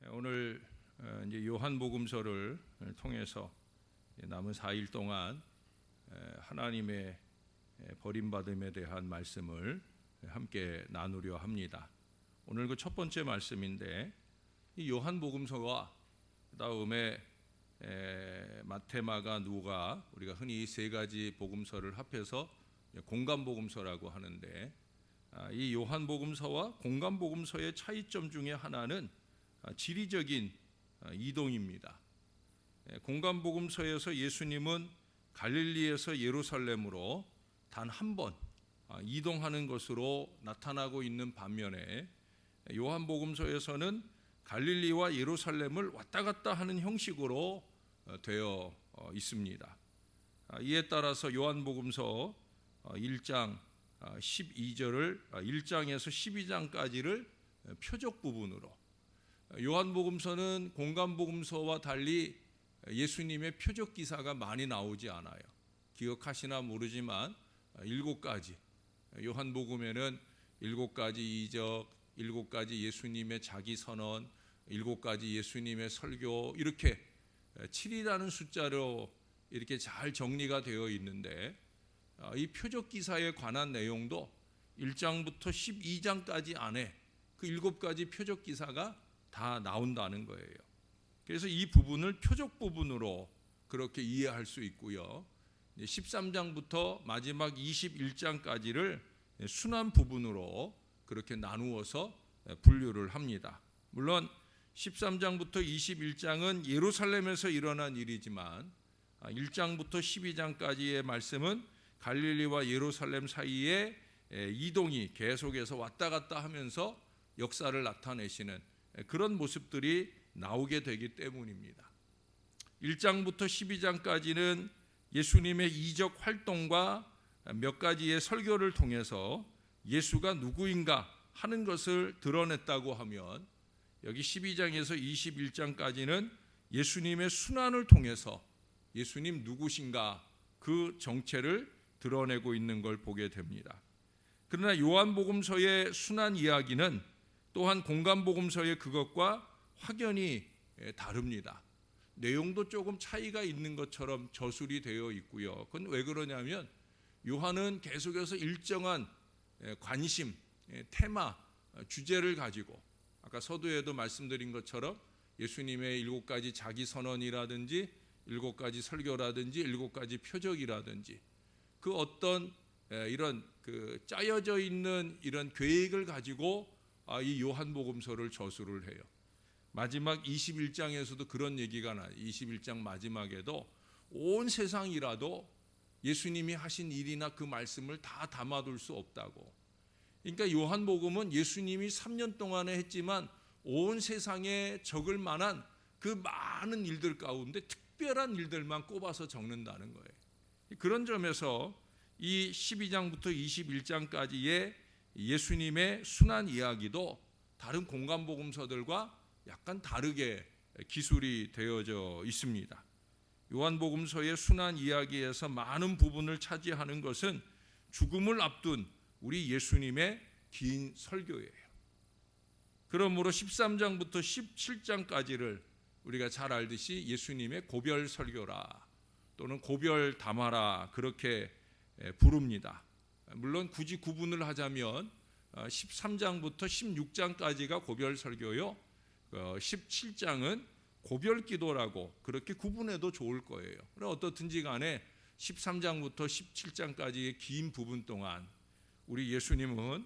오늘 이제 요한복음서를 통해서 남은 4일 동안 하나님의 버림받음에 대한 말씀을 함께 나누려 합니다. 오늘 그 첫 번째 말씀인데, 이 요한복음서와 그다음에 마태, 마가, 누가, 우리가 흔히 세 가지 복음서를 합해서 공간복음서라고 하는데, 이 요한복음서와 공간복음서의 차이점 중에 하나는 지리적인 이동입니다. 공간복음서에서 예수님은 갈릴리에서 예루살렘으로 단 한 번 이동하는 것으로 나타나고 있는 반면에, 요한복음서에서는 갈릴리와 예루살렘을 왔다 갔다 하는 형식으로 되어 있습니다. 이에 따라서 요한복음서 1장 12절을 1장에서 12장까지를 표적 부분으로, 요한복음서는 공간복음서와 달리 예수님의 표적 기사가 많이 나오지 않아요. 기억하시나 모르지만 7가지, 요한복음에는 7가지 이적, 7가지 예수님의 자기 선언, 7가지 예수님의 설교, 이렇게 7이라는 숫자로 이렇게 잘 정리가 되어 있는데, 이 표적 기사에 관한 내용도 1장부터 12장까지 안에 그 7가지 표적 기사가 다 나온다는 거예요. 그래서 이 부분을 표적 부분으로 그렇게 이해할 수 있고요. 13장부터 마지막 21장까지를 순환 부분으로 그렇게 나누어서 분류를 합니다. 물론 13장부터 21장은 예루살렘에서 일어난 일이지만 1장부터 12장까지의 말씀은 갈릴리와 예루살렘 사이에 이동이 계속해서 왔다 갔다 하면서 역사를 나타내시는 그런 모습들이 나오게 되기 때문입니다. 1장부터 12장까지는 예수님의 이적 활동과 몇 가지의 설교를 통해서 예수가 누구인가 하는 것을 드러냈다고 하면, 여기 12장에서 21장까지는 예수님의 순환을 통해서 예수님 누구신가 그 정체를 드러내고 있는 걸 보게 됩니다. 그러나 요한복음서의 순환 이야기는 또한 공간복음서의 그것과 확연히 다릅니다. 내용도 조금 차이가 있는 것처럼 저술이 되어 있고요. 그건 왜 그러냐면, 요한은 계속해서 일정한 관심, 테마, 주제를 가지고, 아까 서두에도 말씀드린 것처럼 예수님의 7가지 자기 선언이라든지 7가지 설교라든지 7가지 표적이라든지 그 어떤 이런 그 짜여져 있는 이런 계획을 가지고 이 요한복음서를 저술을 해요. 마지막 21장에서도 그런 얘기가 나요. 21장 마지막에도 온 세상이라도 예수님이 하신 일이나 그 말씀을 다 담아둘 수 없다고. 그러니까 요한복음은 예수님이 3년 동안에 했지만 온 세상에 적을 만한 그 많은 일들 가운데 특별한 일들만 꼽아서 적는다는 거예요. 그런 점에서 이 12장부터 21장까지의 예수님의 순환 이야기도 다른 공간복음서들과 약간 다르게 기술이 되어져 있습니다. 요한복음서의 순환 이야기에서 많은 부분을 차지하는 것은 죽음을 앞둔 우리 예수님의 긴 설교예요. 그러므로 13장부터 17장까지를 우리가 잘 알듯이 예수님의 고별 설교라 또는 고별 담화라 그렇게 부릅니다. 물론 굳이 구분을 하자면 13장부터 16장까지가 고별 설교요, 17장은 고별 기도라고 그렇게 구분해도 좋을 거예요. 어떻든지 간에 13장부터 17장까지의 긴 부분 동안 우리 예수님은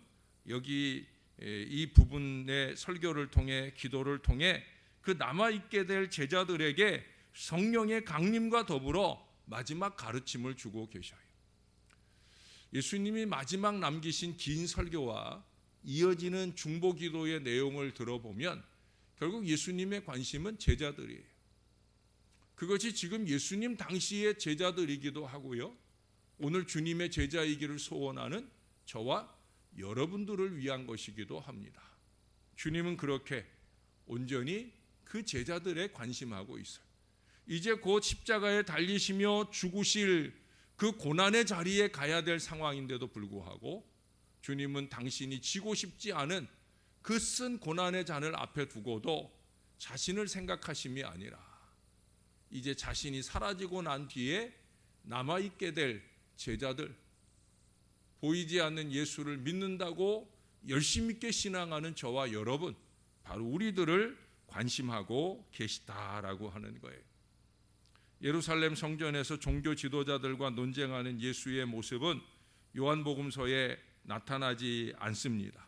여기 이 부분의 설교를 통해, 기도를 통해 그 남아있게 될 제자들에게 성령의 강림과 더불어 마지막 가르침을 주고 계셔요. 예수님이 마지막 남기신 긴 설교와 이어지는 중보기도의 내용을 들어보면 결국 예수님의 관심은 제자들이에요. 그것이 지금 예수님 당시의 제자들이기도 하고요, 오늘 주님의 제자이기를 소원하는 저와 여러분들을 위한 것이기도 합니다. 주님은 그렇게 온전히 그 제자들에 관심하고 있어요. 이제 곧 십자가에 달리시며 죽으실 그 고난의 자리에 가야 될 상황인데도 불구하고 주님은 당신이 지고 싶지 않은 그 쓴 고난의 잔을 앞에 두고도 자신을 생각하심이 아니라 이제 자신이 사라지고 난 뒤에 남아있게 될 제자들, 보이지 않는 예수를 믿는다고 열심 있게 신앙하는 저와 여러분, 바로 우리들을 관심하고 계시다라고 하는 거예요. 예루살렘 성전에서 종교 지도자들과 논쟁하는 예수의 모습은 요한복음서에 나타나지 않습니다.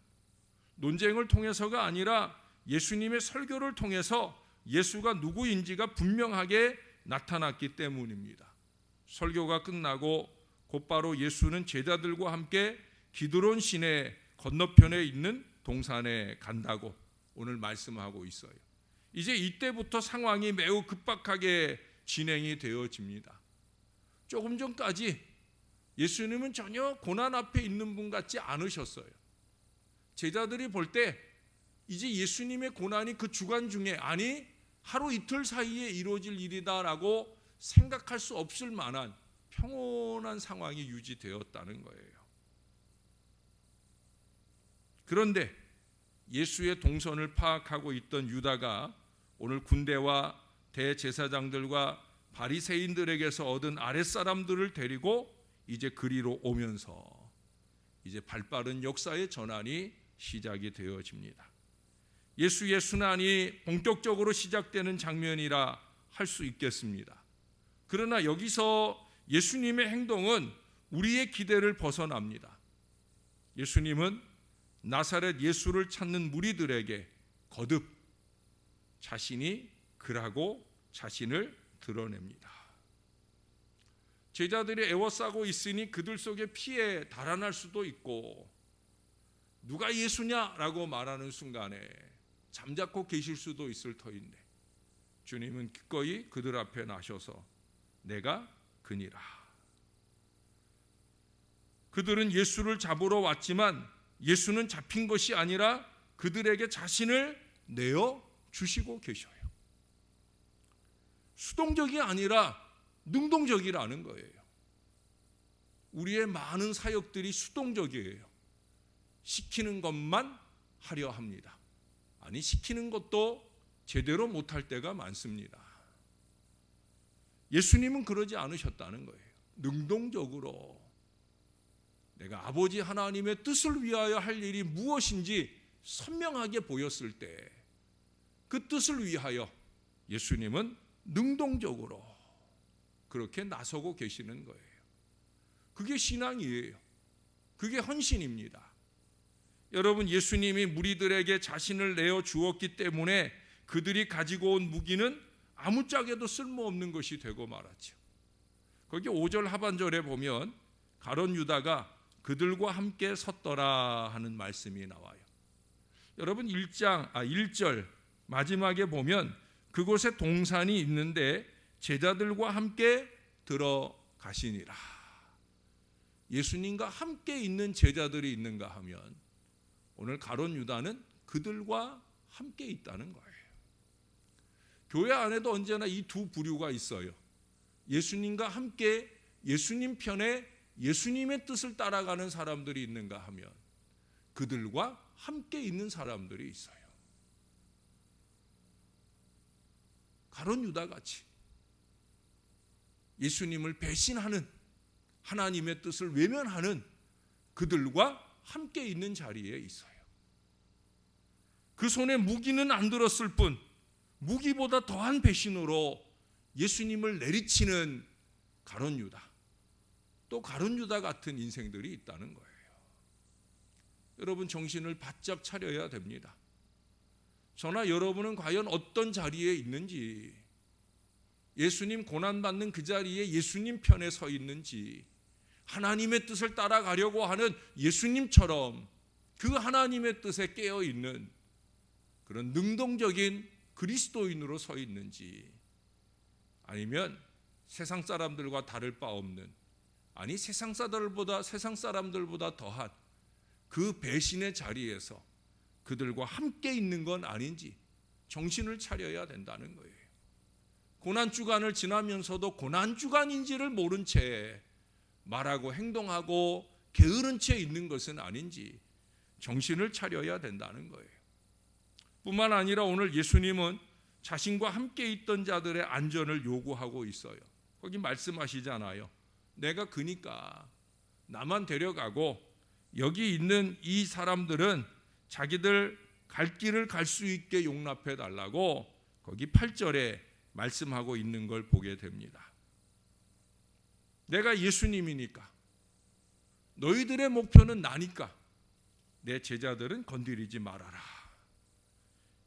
논쟁을 통해서가 아니라 예수님의 설교를 통해서 예수가 누구인지가 분명하게 나타났기 때문입니다. 설교가 끝나고 곧바로 예수는 제자들과 함께 기드론 시내 건너편에 있는 동산에 간다고 오늘 말씀하고 있어요. 이제 이때부터 상황이 매우 급박하게 진행이 되어집니다. 조금 전까지 예수님은 전혀 고난 앞에 있는 분 같지 않으셨어요. 제자들이 볼 때 이제 예수님의 고난이 그 주간 중에, 아니 하루 이틀 사이에 이루어질 일이다라고 생각할 수 없을 만한 평온한 상황이 유지되었다는 거예요. 그런데 예수의 동선을 파악하고 있던 유다가 오늘 군대와 대제사장들과 바리새인들에게서 얻은 아랫사람들을 데리고 이제 그리로 오면서 이제 발빠른 역사의 전환이 시작이 되어집니다. 예수의 순환이 본격적으로 시작되는 장면이라 할 수 있겠습니다. 그러나 여기서 예수님의 행동은 우리의 기대를 벗어납니다. 예수님은 나사렛 예수를 찾는 무리들에게 거듭 자신이 그라고 자신을 드러냅니다. 제자들이 애워싸고 있으니 그들 속에 피해 달아날 수도 있고, 누가 예수냐라고 말하는 순간에 잠자코 계실 수도 있을 터인데, 주님은 기꺼이 그들 앞에 나셔서 내가 그니라. 그들은 예수를 잡으러 왔지만 예수는 잡힌 것이 아니라 그들에게 자신을 내어 주시고 계셔요. 수동적이 아니라 능동적이라는 거예요. 우리의 많은 사역들이 수동적이에요. 시키는 것만 하려 합니다. 아니, 시키는 것도 제대로 못할 때가 많습니다. 예수님은 그러지 않으셨다는 거예요. 능동적으로 내가 아버지 하나님의 뜻을 위하여 할 일이 무엇인지 선명하게 보였을 때 그 뜻을 위하여 예수님은 능동적으로 그렇게 나서고 계시는 거예요. 그게 신앙이에요. 그게 헌신입니다. 여러분, 예수님이 무리들에게 자신을 내어 주었기 때문에 그들이 가지고 온 무기는 아무짝에도 쓸모없는 것이 되고 말았죠. 거기 5절 하반절에 보면 가룟 유다가 그들과 함께 섰더라 하는 말씀이 나와요. 여러분, 1절 마지막에 보면 그곳에 동산이 있는데 제자들과 함께 들어가시니라. 예수님과 함께 있는 제자들이 있는가 하면 오늘 가룟 유다는 그들과 함께 있다는 거예요. 교회 안에도 언제나 이 두 부류가 있어요. 예수님과 함께 예수님 편에 예수님의 뜻을 따라가는 사람들이 있는가 하면 그들과 함께 있는 사람들이 있어요. 가룟 유다같이 예수님을 배신하는, 하나님의 뜻을 외면하는 그들과 함께 있는 자리에 있어요. 그 손에 무기는 안 들었을 뿐 무기보다 더한 배신으로 예수님을 내리치는 가룟 유다, 또 가룟 유다 같은 인생들이 있다는 거예요. 여러분, 정신을 바짝 차려야 됩니다. 저나 여러분은 과연 어떤 자리에 있는지, 예수님 고난받는 그 자리에 예수님 편에 서 있는지, 하나님의 뜻을 따라가려고 하는 예수님처럼 그 하나님의 뜻에 깨어 있는 그런 능동적인 그리스도인으로 서 있는지, 아니면 세상 사람들과 다를 바 없는, 아니 세상 사람들보다 더한 그 배신의 자리에서 그들과 함께 있는 건 아닌지 정신을 차려야 된다는 거예요. 고난주간을 지나면서도 고난주간인지를 모른 채 말하고 행동하고 게으른 채 있는 것은 아닌지 정신을 차려야 된다는 거예요. 뿐만 아니라 오늘 예수님은 자신과 함께 있던 자들의 안전을 요구하고 있어요. 거기 말씀하시잖아요. 내가 그니까 나만 데려가고 여기 있는 이 사람들은 자기들 갈 길을 갈 수 있게 용납해 달라고 거기 8절에 말씀하고 있는 걸 보게 됩니다. 내가 예수님이니까, 너희들의 목표는 나니까 내 제자들은 건드리지 말아라.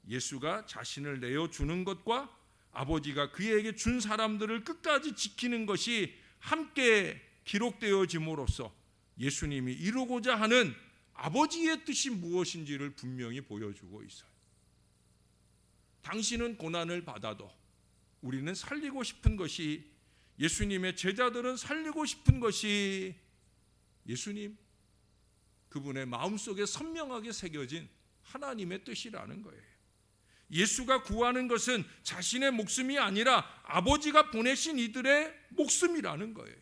예수가 자신을 내어주는 것과 아버지가 그에게 준 사람들을 끝까지 지키는 것이 함께 기록되어짐으로써 예수님이 이루고자 하는 아버지의 뜻이 무엇인지를 분명히 보여주고 있어요. 당신은 고난을 받아도 우리는 살리고 싶은 것이, 예수님의 제자들은 살리고 싶은 것이 예수님, 그분의 마음속에 선명하게 새겨진 하나님의 뜻이라는 거예요. 예수가 구하는 것은 자신의 목숨이 아니라 아버지가 보내신 이들의 목숨이라는 거예요.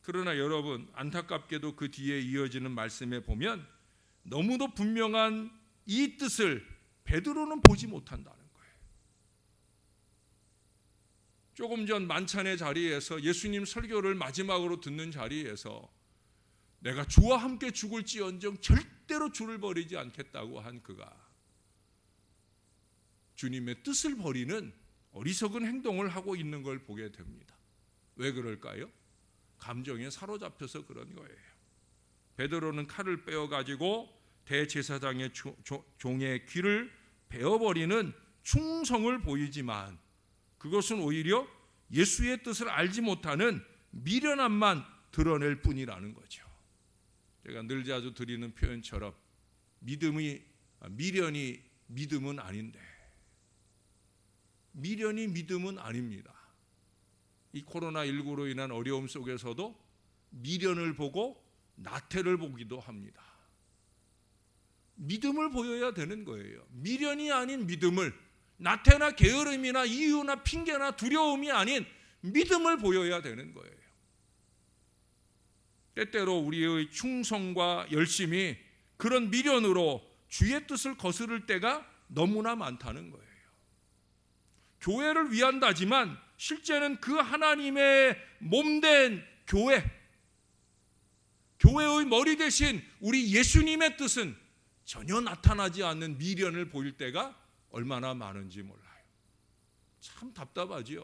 그러나 여러분, 안타깝게도 그 뒤에 이어지는 말씀에 보면 너무도 분명한 이 뜻을 베드로는 보지 못한다는 거예요. 조금 전 만찬의 자리에서 예수님 설교를 마지막으로 듣는 자리에서 내가 주와 함께 죽을지언정 절대로 주를 버리지 않겠다고 한 그가 주님의 뜻을 버리는 어리석은 행동을 하고 있는 걸 보게 됩니다. 왜 그럴까요? 감정에 사로잡혀서 그런 거예요. 베드로는 칼을 빼어가지고 대제사장의 종의 귀를 베어버리는 충성을 보이지만 그것은 오히려 예수의 뜻을 알지 못하는 미련함만 드러낼 뿐이라는 거죠. 제가 늘 자주 드리는 표현처럼 미련이 믿음은 아닌데, 미련이 믿음은 아닙니다. 이 코로나19로 인한 어려움 속에서도 미련을 보고 나태를 보기도 합니다. 믿음을 보여야 되는 거예요. 미련이 아닌 믿음을, 나태나 게으름이나 이유나 핑계나 두려움이 아닌 믿음을 보여야 되는 거예요. 때때로 우리의 충성과 열심이 그런 미련으로 주의 뜻을 거스를 때가 너무나 많다는 거예요. 교회를 위한다지만 실제는 그 하나님의 몸된 교회의 머리 대신 우리 예수님의 뜻은 전혀 나타나지 않는 미련을 보일 때가 얼마나 많은지 몰라요. 참 답답하지요.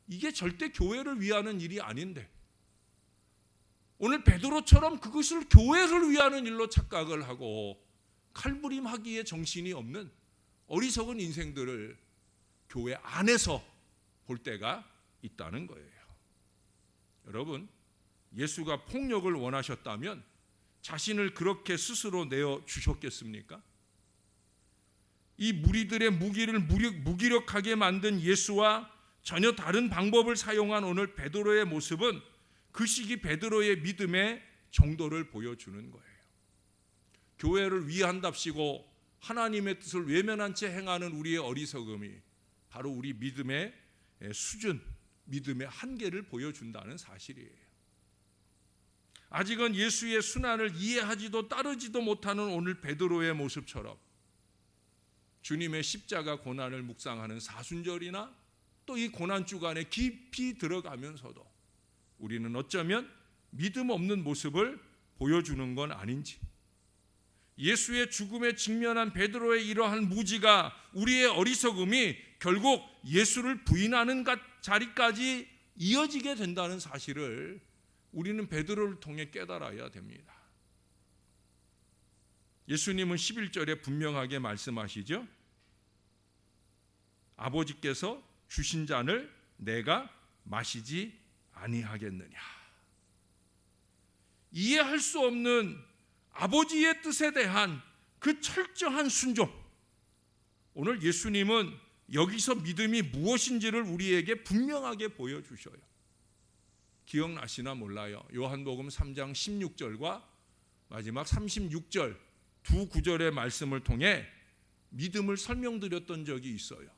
이게 절대 교회를 위하는 일이 아닌데 오늘 베드로처럼 그것을 교회를 위하는 일로 착각을 하고 칼부림하기에 정신이 없는 어리석은 인생들을 교회 안에서 볼 때가 있다는 거예요. 여러분, 예수가 폭력을 원하셨다면 자신을 그렇게 스스로 내어주셨겠습니까? 이 무리들의 무기를 무기력하게 만든 예수와 전혀 다른 방법을 사용한 오늘 베드로의 모습은 그 시기 베드로의 믿음의 정도를 보여주는 거예요. 교회를 위한답시고 하나님의 뜻을 외면한 채 행하는 우리의 어리석음이 바로 우리 믿음의 수준, 믿음의 한계를 보여준다는 사실이에요. 아직은 예수의 순환을 이해하지도 따르지도 못하는 오늘 베드로의 모습처럼 주님의 십자가 고난을 묵상하는 사순절이나 또 이 고난 주간에 깊이 들어가면서도 우리는 어쩌면 믿음 없는 모습을 보여주는 건 아닌지, 예수의 죽음에 직면한 베드로의 이러한 무지가 우리의 어리석음이 결국 예수를 부인하는 자리까지 이어지게 된다는 사실을 우리는 베드로를 통해 깨달아야 됩니다. 예수님은 11절에 분명하게 말씀하시죠. 아버지께서 주신 잔을 내가 마시지 아니하겠느냐. 이해할 수 없는 아버지의 뜻에 대한 그 철저한 순종, 오늘 예수님은 여기서 믿음이 무엇인지를 우리에게 분명하게 보여주셔요. 기억나시나 몰라요. 요한복음 3장 16절과 마지막 36절 두 구절의 말씀을 통해 믿음을 설명드렸던 적이 있어요.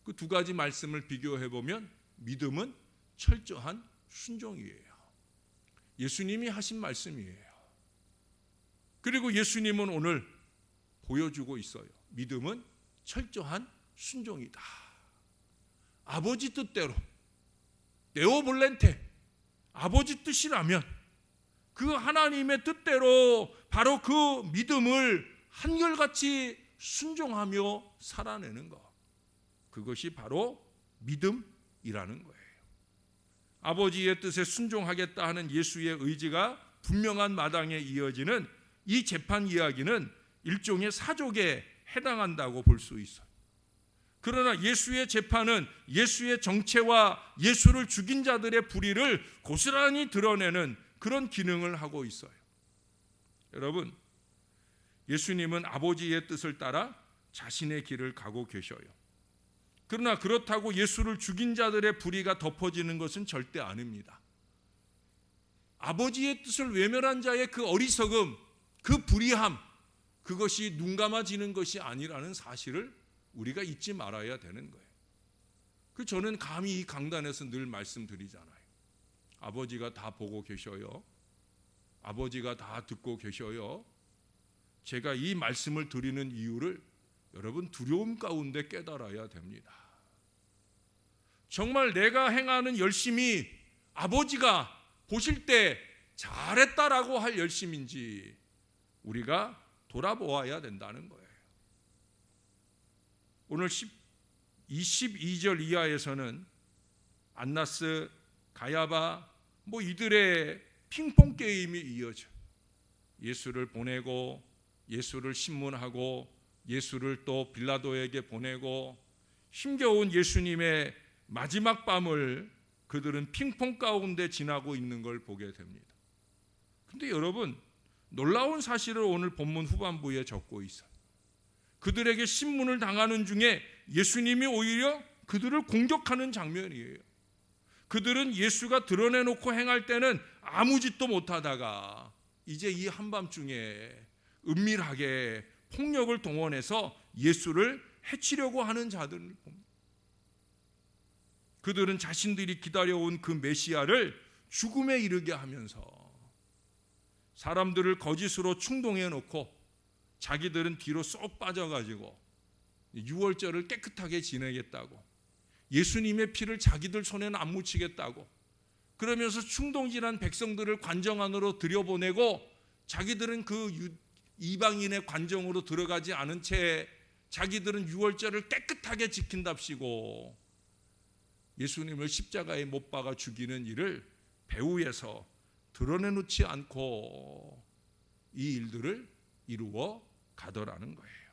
그 두 가지 말씀을 비교해보면 믿음은 철저한 순종이에요. 예수님이 하신 말씀이에요. 그리고 예수님은 오늘 보여주고 있어요. 믿음은 철저한 순종이다. 아버지 뜻대로, 네오볼렌테, 아버지 뜻이라면 그 하나님의 뜻대로 바로 그 믿음을 한결같이 순종하며 살아내는 것, 그것이 바로 믿음이라는 거예요. 아버지의 뜻에 순종하겠다 하는 예수의 의지가 분명한 마당에 이어지는 이 재판 이야기는 일종의 사족에 해당한다고 볼 수 있어요. 그러나 예수의 재판은 예수의 정체와 예수를 죽인 자들의 불의를 고스란히 드러내는 그런 기능을 하고 있어요. 여러분, 예수님은 아버지의 뜻을 따라 자신의 길을 가고 계셔요. 그러나 그렇다고 예수를 죽인 자들의 불의가 덮어지는 것은 절대 아닙니다. 아버지의 뜻을 외면한 자의 그 어리석음, 그 불의함, 그것이 눈 감아지는 것이 아니라는 사실을 우리가 잊지 말아야 되는 거예요. 저는 감히 이 강단에서 늘 말씀드리잖아요. 아버지가 다 보고 계셔요. 아버지가 다 듣고 계셔요. 제가 이 말씀을 드리는 이유를 여러분 두려움 가운데 깨달아야 됩니다. 정말 내가 행하는 열심이 아버지가 보실 때 잘했다라고 할 열심인지 우리가 돌아보아야 된다는 거예요. 오늘 22절 이하에서는 안나스, 가야바 이들의 핑퐁 게임이 이어져 예수를 보내고 예수를 신문하고 예수를 또 빌라도에게 보내고 힘겨운 예수님의 마지막 밤을 그들은 핑퐁 가운데 지나고 있는 걸 보게 됩니다. 그런데 여러분, 놀라운 사실을 오늘 본문 후반부에 적고 있어요. 그들에게 신문을 당하는 중에 예수님이 오히려 그들을 공격하는 장면이에요. 그들은 예수가 드러내놓고 행할 때는 아무 짓도 못하다가 이제 이 한밤중에 은밀하게 폭력을 동원해서 예수를 해치려고 하는 자들을 봅니다. 그들은 자신들이 기다려온 그 메시아를 죽음에 이르게 하면서 사람들을 거짓으로 충동해 놓고 자기들은 뒤로 쏙 빠져가지고 유월절을 깨끗하게 지내겠다고, 예수님의 피를 자기들 손에는 안 묻히겠다고, 그러면서 충동질한 백성들을 관정 안으로 들여보내고 자기들은 그 이방인의 관정으로 들어가지 않은 채 자기들은 유월절을 깨끗하게 지킨답시고 예수님을 십자가에 못 박아 죽이는 일을 배후에서 드러내놓지 않고 이 일들을 이루어 가더라는 거예요.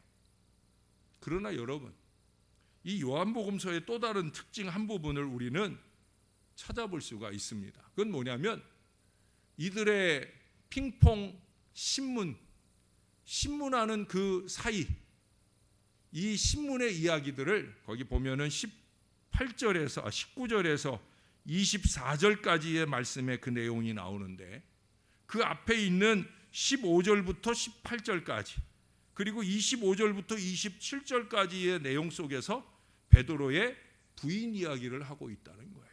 그러나 여러분, 이 요한복음서의 또 다른 특징 한 부분을 우리는 찾아볼 수가 있습니다. 그건 뭐냐면 이들의 핑퐁 신문하는 그 사이, 이 신문의 이야기들을 거기 보면은 19절에서 24절까지의 말씀에 그 내용이 나오는데, 그 앞에 있는 15절부터 18절까지 그리고 25절부터 27절까지의 내용 속에서 베드로의 부인 이야기를 하고 있다는 거예요.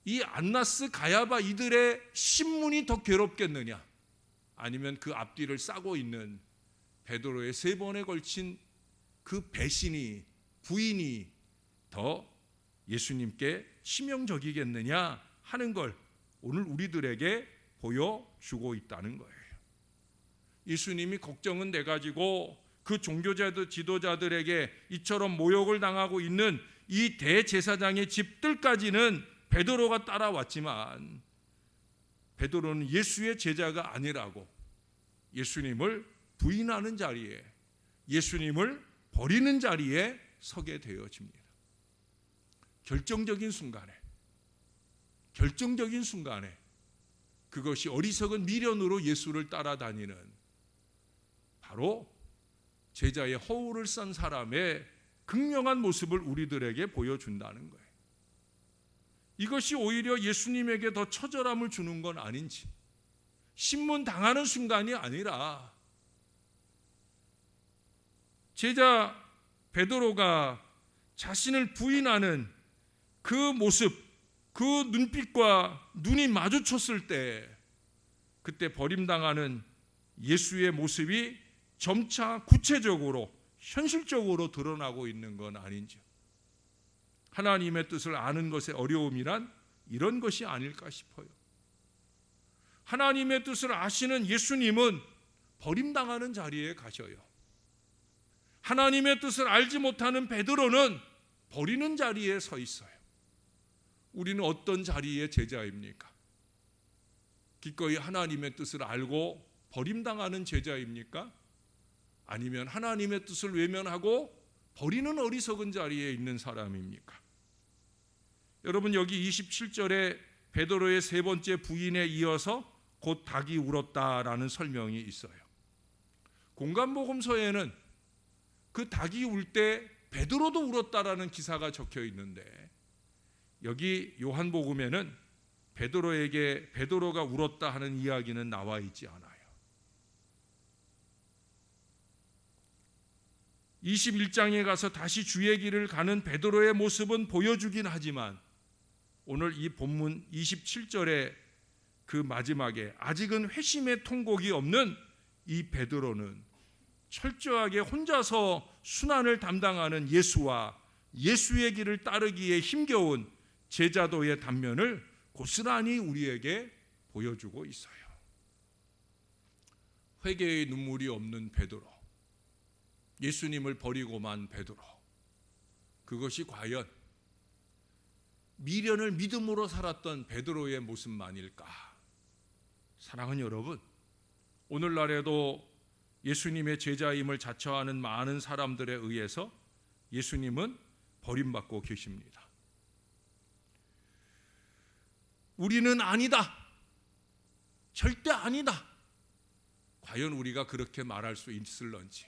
이 안나스, 가야바 이들의 신문이 더 괴롭겠느냐, 아니면 그 앞뒤를 싸고 있는 베드로의 3번에 걸친 그 배신이, 부인이 더 예수님께 치명적이겠느냐 하는 걸 오늘 우리들에게 보여주고 있다는 거예요. 예수님이 걱정은 돼가지고 그 종교자들, 지도자들에게 이처럼 모욕을 당하고 있는 이 대제사장의 집들까지는 베드로가 따라왔지만 베드로는 예수의 제자가 아니라고 예수님을 부인하는 자리에, 예수님을 버리는 자리에 서게 되어집니다. 결정적인 순간에 그것이 어리석은 미련으로 예수를 따라다니는 바로 제자의 허울을 싼 사람의 극명한 모습을 우리들에게 보여준다는 거예요. 이것이 오히려 예수님에게 더 처절함을 주는 건 아닌지, 신문 당하는 순간이 아니라 제자 베드로가 자신을 부인하는 그 모습, 그 눈빛과 눈이 마주쳤을 때 그때 버림당하는 예수의 모습이 점차 구체적으로 현실적으로 드러나고 있는 건 아닌지요. 하나님의 뜻을 아는 것의 어려움이란 이런 것이 아닐까 싶어요. 하나님의 뜻을 아시는 예수님은 버림당하는 자리에 가셔요. 하나님의 뜻을 알지 못하는 베드로는 버리는 자리에 서 있어요. 우리는 어떤 자리의 제자입니까? 기꺼이 하나님의 뜻을 알고 버림당하는 제자입니까? 아니면 하나님의 뜻을 외면하고 버리는 어리석은 자리에 있는 사람입니까? 여러분, 여기 27절에 베드로의 세 번째 부인에 이어서 곧 닭이 울었다라는 설명이 있어요. 공간복음서에는 그 닭이 울 때 베드로도 울었다라는 기사가 적혀 있는데, 여기 요한복음에는 베드로가 울었다 하는 이야기는 나와 있지 않아요. 21장에 가서 다시 주의 길을 가는 베드로의 모습은 보여주긴 하지만, 오늘 이 본문 27절에 그 마지막에 아직은 회심의 통곡이 없는 이 베드로는 철저하게 혼자서 순환을 담당하는 예수와 예수의 길을 따르기에 힘겨운 제자도의 단면을 고스란히 우리에게 보여주고 있어요. 회개의 눈물이 없는 베드로, 예수님을 버리고만 베드로, 그것이 과연 미련을 믿음으로 살았던 베드로의 모습만일까? 사랑하는 여러분, 오늘날에도 예수님의 제자임을 자처하는 많은 사람들에 의해서 예수님은 버림받고 계십니다. 우리는 아니다, 절대 아니다, 과연 우리가 그렇게 말할 수 있을런지,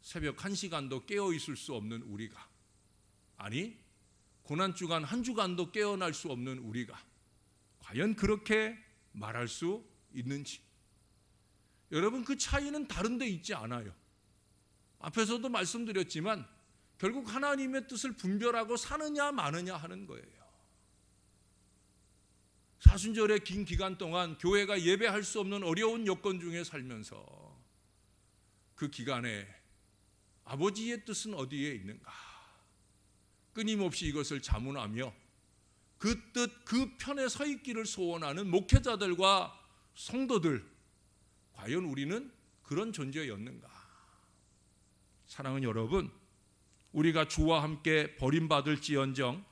새벽 1시간도 깨어 있을 수 없는 우리가, 아니 고난주간 한 주간도 깨어날 수 없는 우리가 과연 그렇게 말할 수 있는지. 여러분, 그 차이는 다른 데 있지 않아요. 앞에서도 말씀드렸지만 결국 하나님의 뜻을 분별하고 사느냐 마느냐 하는 거예요. 사순절의 긴 기간 동안 교회가 예배할 수 없는 어려운 여건 중에 살면서 그 기간에 아버지의 뜻은 어디에 있는가? 끊임없이 이것을 자문하며 그 뜻, 그 편에 서 있기를 소원하는 목회자들과 성도들, 과연 우리는 그런 존재였는가? 사랑하는 여러분, 우리가 주와 함께 버림받을지언정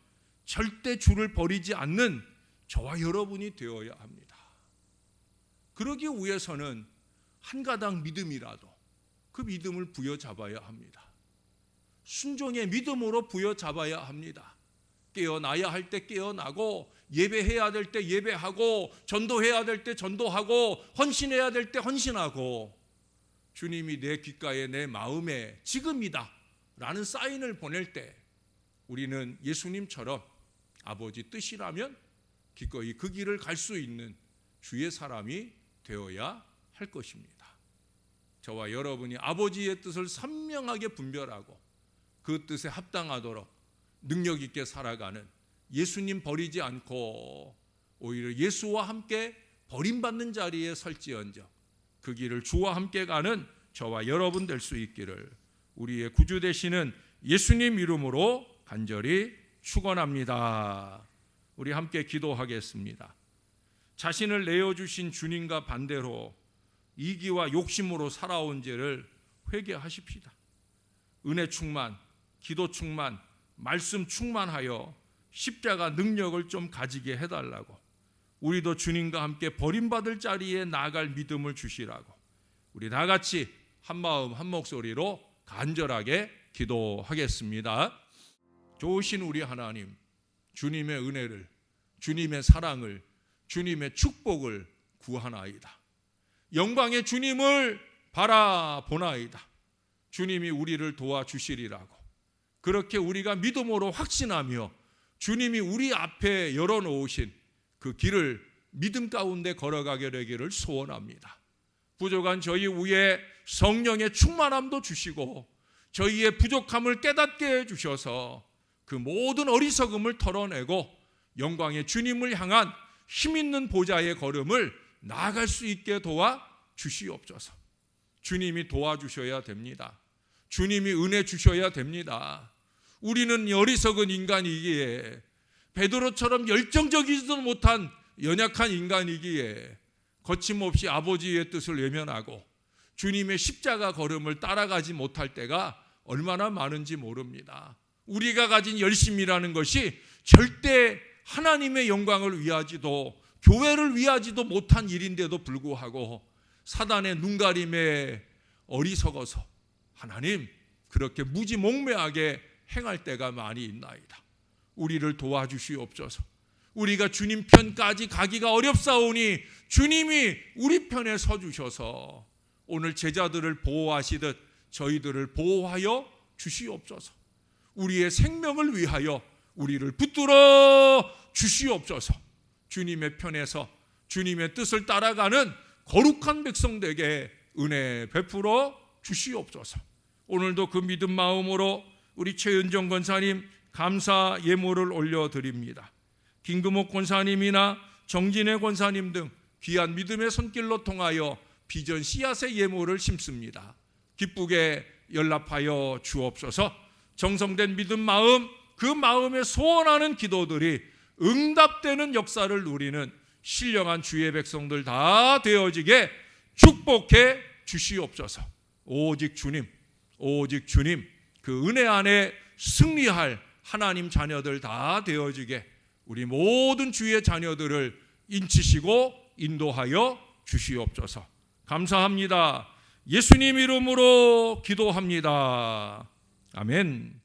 절대 주를 버리지 않는 저와 여러분이 되어야 합니다. 그러기 위해서는 한 가닥 믿음이라도 그 믿음을 부여잡아야 합니다. 순종의 믿음으로 부여잡아야 합니다. 깨어나야 할 때 깨어나고, 예배해야 될 때 예배하고, 전도해야 될 때 전도하고, 헌신해야 될 때 헌신하고, 주님이 내 귓가에 내 마음에 지금이다 라는 사인을 보낼 때 우리는 예수님처럼 아버지 뜻이라면 기꺼이 그 길을 갈 수 있는 주의 사람이 되어야 할 것입니다. 저와 여러분이 아버지의 뜻을 선명하게 분별하고 그 뜻에 합당하도록 능력 있게 살아가는, 예수님 버리지 않고 오히려 예수와 함께 버림받는 자리에 설지언정 그 길을 주와 함께 가는 저와 여러분 될 수 있기를 우리의 구주 되시는 예수님 이름으로 간절히 축원합니다. 우리 함께 기도하겠습니다. 자신을 내어주신 주님과 반대로 이기와 욕심으로 살아온 죄를 회개하십시다. 은혜 충만, 기도 충만, 말씀 충만하여 십자가 능력을 좀 가지게 해달라고, 우리도 주님과 함께 버림받을 자리에 나아갈 믿음을 주시라고 우리 다같이 한마음 한 목소리로 간절하게 기도하겠습니다. 좋으신 우리 하나님, 주님의 은혜를, 주님의 사랑을, 주님의 축복을 구하나이다. 영광의 주님을 바라보나이다. 주님이 우리를 도와주시리라고 그렇게 우리가 믿음으로 확신하며 주님이 우리 앞에 열어놓으신 그 길을 믿음 가운데 걸어가게 되기를 소원합니다. 부족한 저희 위에 성령의 충만함도 주시고 저희의 부족함을 깨닫게 해주셔서 그 모든 어리석음을 털어내고 영광의 주님을 향한 힘있는 보좌의 걸음을 나아갈 수 있게 도와 주시옵소서. 주님이 도와주셔야 됩니다. 주님이 은혜 주셔야 됩니다. 우리는 어리석은 인간이기에, 베드로처럼 열정적이지도 못한 연약한 인간이기에 거침없이 아버지의 뜻을 외면하고 주님의 십자가 걸음을 따라가지 못할 때가 얼마나 많은지 모릅니다. 우리가 가진 열심이라는 것이 절대 하나님의 영광을 위하지도 교회를 위하지도 못한 일인데도 불구하고 사단의 눈가림에 어리석어서 하나님 그렇게 무지몽매하게 행할 때가 많이 있나이다. 우리를 도와주시옵소서. 우리가 주님 편까지 가기가 어렵사오니 주님이 우리 편에 서주셔서 오늘 제자들을 보호하시듯 저희들을 보호하여 주시옵소서. 우리의 생명을 위하여 우리를 붙들어 주시옵소서. 주님의 편에서 주님의 뜻을 따라가는 거룩한 백성들에게 은혜 베풀어 주시옵소서. 오늘도 그 믿음 마음으로 우리 최은정 권사님 감사 예물을 올려드립니다. 김금옥 권사님이나 정진애 권사님 등 귀한 믿음의 손길로 통하여 비전 씨앗의 예물을 심습니다. 기쁘게 연락하여 주옵소서. 정성된 믿음 마음, 그 마음에 소원하는 기도들이 응답되는 역사를 누리는 신령한 주의 백성들 다 되어지게 축복해 주시옵소서. 오직 주님 그 은혜 안에 승리할 하나님 자녀들 다 되어지게 우리 모든 주의 자녀들을 인치시고 인도하여 주시옵소서. 감사합니다. 예수님 이름으로 기도합니다. 아멘.